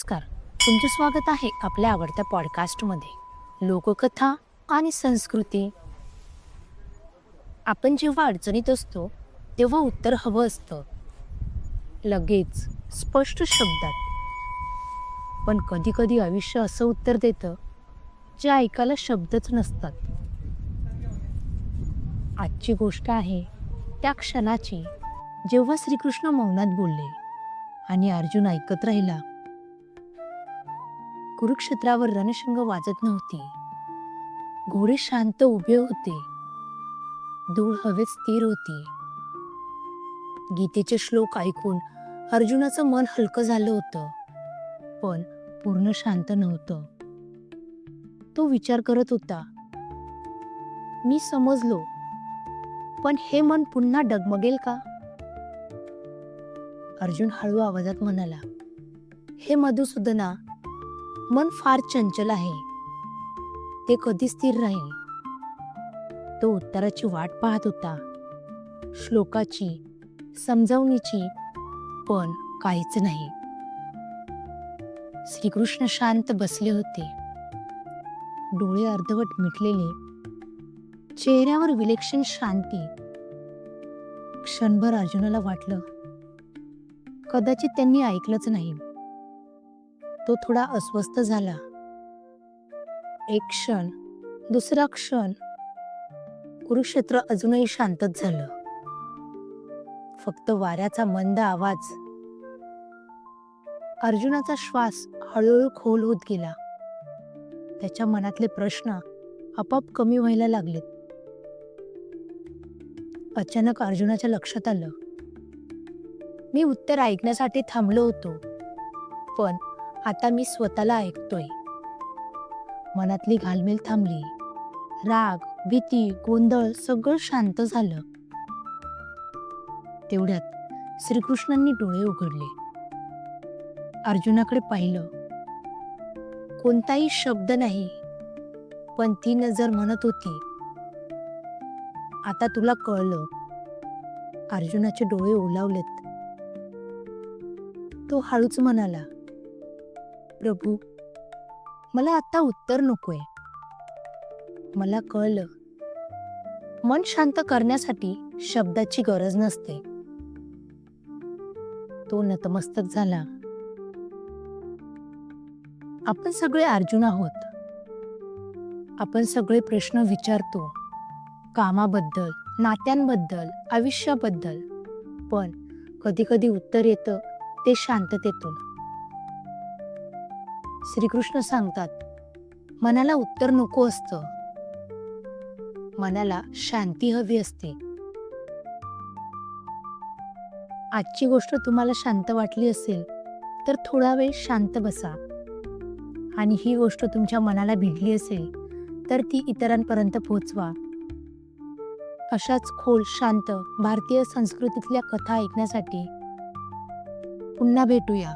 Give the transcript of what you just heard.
नमस्कार. तुमचं स्वागत आहे आपल्या आवडत्या पॉडकास्टमध्ये लोककथा आणि संस्कृती. आपण जेव्हा अडचणीत असतो तेव्हा उत्तर हवं असतं, लगेच, स्पष्ट शब्दात. पण कधी कधी आयुष्य असं उत्तर देतं जे ऐकायला शब्दच नसतात. आजची गोष्ट आहे त्या क्षणाची जेव्हा श्रीकृष्ण मौनात बोलले आणि अर्जुन ऐकत राहिला. कुरुक्षेत्रावर रणशिंग वाजत नव्हती. घोडे शांत उभे होते. धूळ हवेत स्थिर होती. गीतेचे श्लोक ऐकून अर्जुनाचं मन हलकं झालं होतं, पण पूर्ण शांत नव्हतं. तो विचार करत होता, मी समजलो, पण हे मन पुन्हा डगमगेल का? अर्जुन हळू आवाजात म्हणाला, हे मधुसूदना, मन फार चंचल आहे. ते कधी स्थिर राहील? तो उत्तराची वाट पाहत होता, श्लोकाची, समजावणीची, पण काहीच नाही. श्रीकृष्ण शांत बसले होते, डोळे अर्धवट मिटलेले, चेहऱ्यावर विलक्षण शांती. क्षणभर अर्जुनाला वाटलं कदाचित त्यांनी ऐकलंच नाही. तो थोडा अस्वस्थ झाला. एक क्षण, दुसरा क्षण, कुरुक्षेत्र अजूनही शांतच झालं. फक्त वाऱ्याचा मंद आवाज. अर्जुनाचा श्वास हळूहळू खोल होत गेला. त्याच्या मनातले प्रश्न आपोआप कमी व्हायला लागलेत. अचानक अर्जुनाच्या लक्षात आलं, मी उत्तर ऐकण्यासाठी थांबलो होतो, पण आता मी स्वतःला ऐकतोय. मनातली घालमेल थांबली. राग, भीती, गोंधळ सगळं शांत झालं. तेवढ्यात श्रीकृष्णांनी डोळे उघडले. अर्जुनाकडे पाहिलं. कोणताही शब्द नाही, पण ती नजर म्हणत होती, आता तुला कळलं. अर्जुनाचे डोळे ओलावलेत. तो हळूच म्हणाला, प्रभू, मला आता उत्तर नकोय. मला कळलं, मन शांत करण्यासाठी शब्दाची गरज नसते. तो नतमस्तक झाला. आपण सगळे अर्जुन आहोत. आपण सगळे प्रश्न विचारतो, कामाबद्दल, नात्यांबद्दल, आयुष्याबद्दल, पण कधी कधी उत्तर येतं ते शांततेतून. श्रीकृष्ण सांगतात, मनाला उत्तर नको असतं, मनाला शांती हवी असते. आजची गोष्ट तुम्हाला शांत वाटली असेल तर थोडा वेळ शांत बसा, आणि ही गोष्ट तुमच्या मनाला भिडली असेल तर ती इतरांपर्यंत पोहोचवा. अशाच खोल, शांत भारतीय संस्कृतीतल्या कथा ऐकण्यासाठी पुन्हा भेटूया.